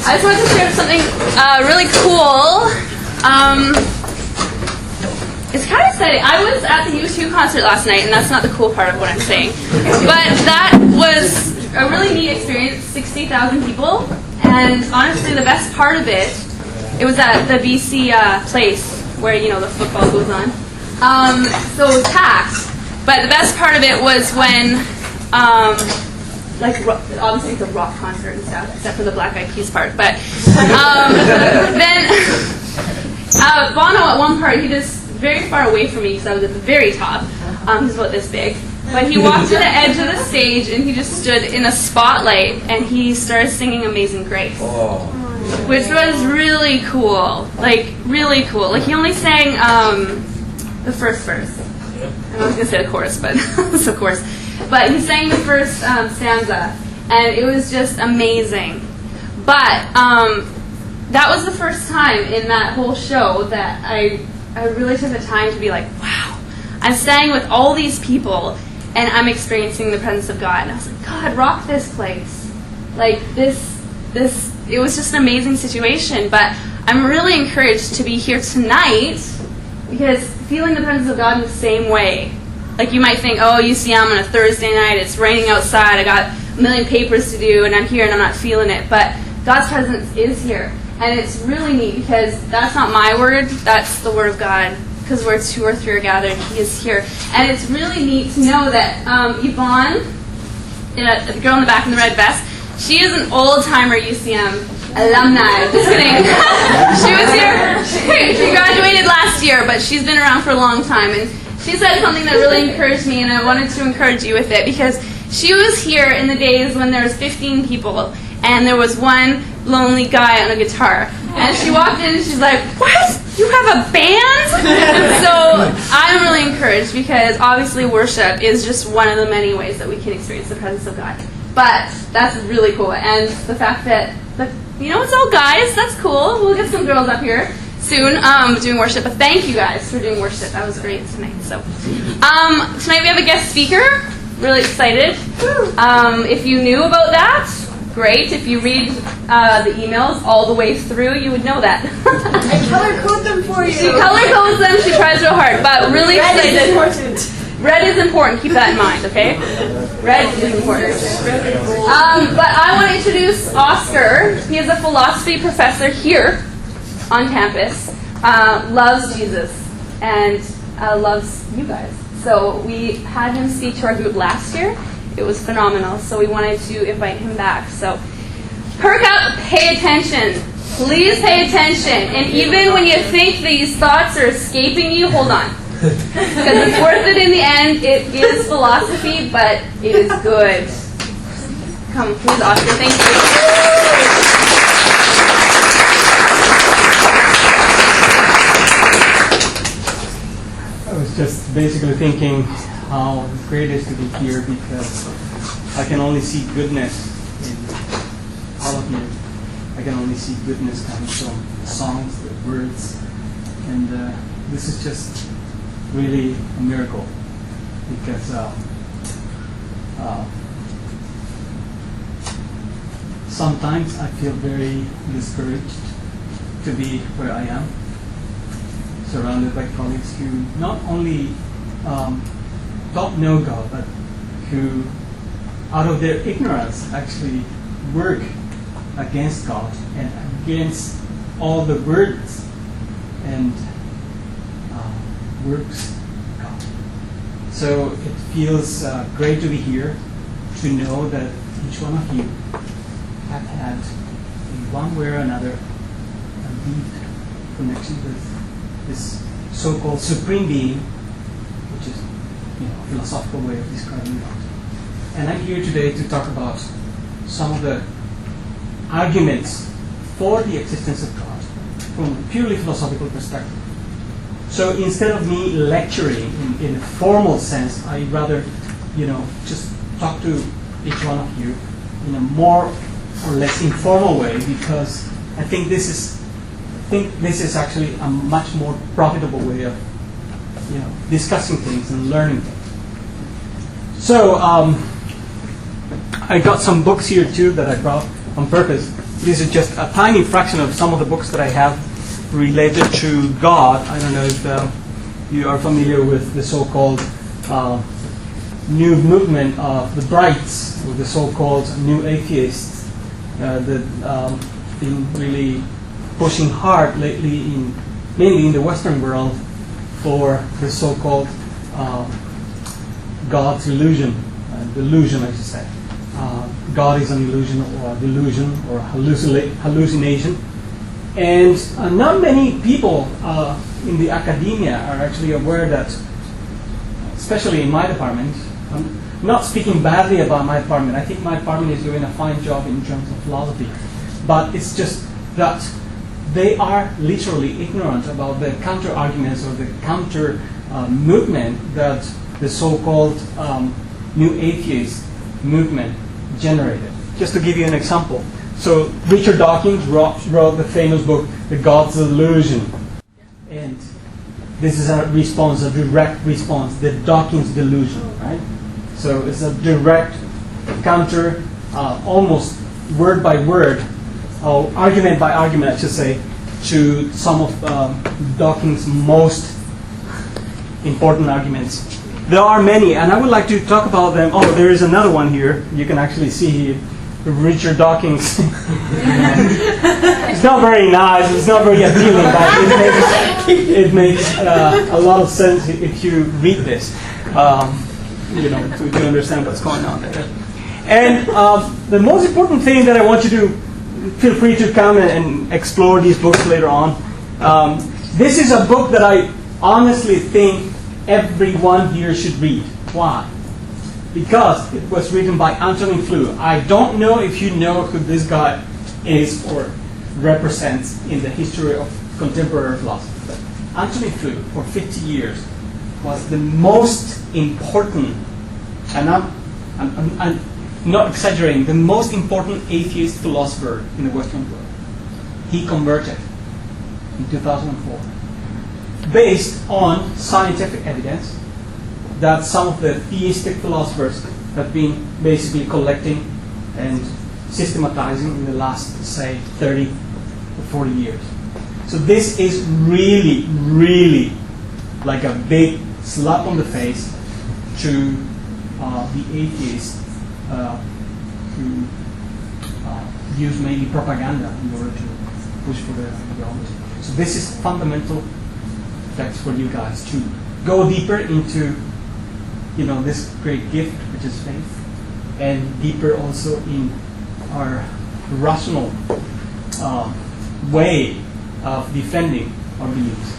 I just wanted to share something really cool. It's kind of exciting. I was at the U2 concert last night, and that's not the cool part of what I'm saying. But that was a really neat experience, 60,000 people. And honestly, the best part of it, it was at the BC place where, you know, the football goes on. So it was packed. But the best part of it was when... obviously it's a rock concert and stuff, except for the Black Eyed Peas part. But then Bono at one part, he just very far away from me because I was at the very top. He's about this big. But he walked to the edge of the stage and he just stood in a spotlight and he started singing Amazing Grace. Which was really cool. Like, really cool. Like, he only sang the first verse. I was going to say the chorus, but it's the chorus. But he sang the first stanza, and it was just amazing. But that was the first time in that whole show that I really took the time to be like, wow, I'm staying with all these people, and I'm experiencing the presence of God. And I was like, God, rock this place. Like, this, it was just an amazing situation. But I'm really encouraged to be here tonight because feeling the presence of God in the same way. Like, you might think, oh, UCM on a Thursday night, it's raining outside, I got a million papers to do, and I'm here and I'm not feeling it. But God's presence is here. And it's really neat because that's not my word, that's the word of God. Because where 2 or 3 are gathered, He is here. And it's really neat to know that Yvonne, the girl in the back in the red vest, she is an old-timer UCM alumni. Just kidding. She was here. She graduated last year, but she's been around for a long time. And she said something that really encouraged me, and I wanted to encourage you with it, because she was here in the days when there was 15 people, and there was one lonely guy on a guitar. And she walked in, and she's like, what? You have a band? So I'm really encouraged, because obviously worship is just one of the many ways that we can experience the presence of God. But that's really cool. And the fact that, you know, it's all guys, that's cool. We'll get some girls up here soon doing worship. But thank you guys for doing worship. That was great tonight. So tonight we have a guest speaker. Really excited. If you knew about that, great. If you read the emails all the way through, you would know that. I color code them for you. She color codes them. She tries real hard. But really excited. Red is important. Red is important. Keep that in mind, okay? Red is important. But I want to introduce Oscar. He is a philosophy professor here on campus. Loves Jesus and loves you guys. So we had him speak to our group last year. It was phenomenal. So we wanted to invite him back. So perk up, pay attention. Please pay attention. And even when you think these thoughts are escaping you, hold on. Because it's worth it in the end. It is philosophy, but it is good. Come, please, Oscar. Thank you. I was just basically thinking how great it is to be here, because I can only see goodness in all of you. I can only see goodness coming from the songs, the words, and this is just really a miracle, because sometimes I feel very discouraged to be where I am, surrounded by colleagues who not only don't know God, but who, out of their ignorance, actually work against God and against all the words and works God. So it feels great to be here, to know that each one of you have had, in one way or another, a deep connection with this so-called supreme being, which is, a philosophical way of describing God. And I'm here today to talk about some of the arguments for the existence of God from a purely philosophical perspective. So instead of me lecturing in a formal sense, I'd rather, just talk to each one of you in a more or less informal way, because I think this is actually a much more profitable way of, discussing things and learning things. So I got some books here too that I brought on purpose. This is just a tiny fraction of some of the books that I have related to God. I don't know if you are familiar with the so-called new movement of the Brights, or the so-called new atheists that been really pushing hard lately, mainly in the Western world, for the so-called God's illusion, delusion, I should say. God is an illusion, or a delusion, or a hallucination. And not many people in the academia are actually aware that, especially in my department, I'm not speaking badly about my department. I think my department is doing a fine job in terms of philosophy. But it's just that they are literally ignorant about the counter-arguments or the counter-movement that the so-called new atheist movement generated. Just to give you an example. So Richard Dawkins wrote the famous book, The God's Illusion. And this is a response, a direct response, the Dawkins delusion, right? So it's a direct counter, almost word by word, argument by argument, I should say, to some of Dawkins' most important arguments. There are many, and I would like to talk about them. Oh, there is another one here. You can actually see here. Richard Dawkins. It's not very nice, it's not very appealing, but it makes a lot of sense if you read this, to understand what's going on there. And the most important thing that I want you to feel free to come and explore these books later on. This is a book that I honestly think everyone here should read. Why? Because it was written by Antonin Flew. I don't know if you know who this guy is or represents in the history of contemporary philosophy. But Antonin Flew, for 50 years, was the most important, and I'm not exaggerating, the most important atheist philosopher in the Western world. He converted in 2004, based on scientific evidence that some of the theistic philosophers have been basically collecting and systematizing in the last, say, 30 or 40 years. So this is really, really like a big slap on the face to the atheists who use mainly propaganda in order to push for their ideology. So this is fundamental text for you guys to go deeper into this great gift, which is faith, and deeper also in our rational way of defending our beliefs.